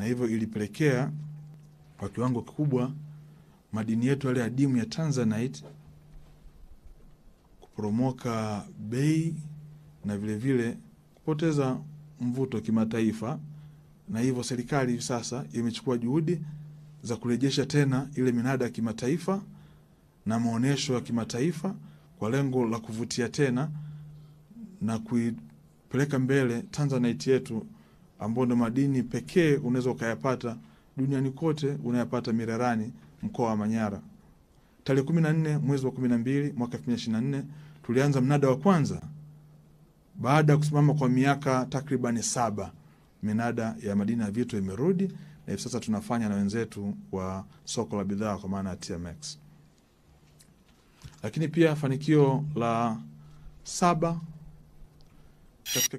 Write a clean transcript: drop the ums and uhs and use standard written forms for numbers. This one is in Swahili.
na hivyo ilipelekea kwa kiwango kikubwa madini yetu yale adimu ya Tanzanite kuporomoka bei na vile vile kupoteza mvuto kimataifa, na hivyo serikali hivi sasa imechukua juhudi za kurejesha tena ile minada ya kimataifa na maonesho ya kimataifa kwa lengo la kuvutia tena na kuipeleka mbele Tanzanite yetu, ambayo ndo madini pekee unaweza ukayapata duniani kote, unayapata Mirerani, mkoa wa Manyara. Tarehe 14 mwezi wa 12 mwaka 2024 tulianza mnada wa kwanza baada ya kusimama kwa miaka takriban 7. Minada ya madini ya Vito imerudi na hivi sasa tunafanya na wenzetu wa soko la bidhaa kwa maana ya TMX. Lakini pia fanikio la 7 katika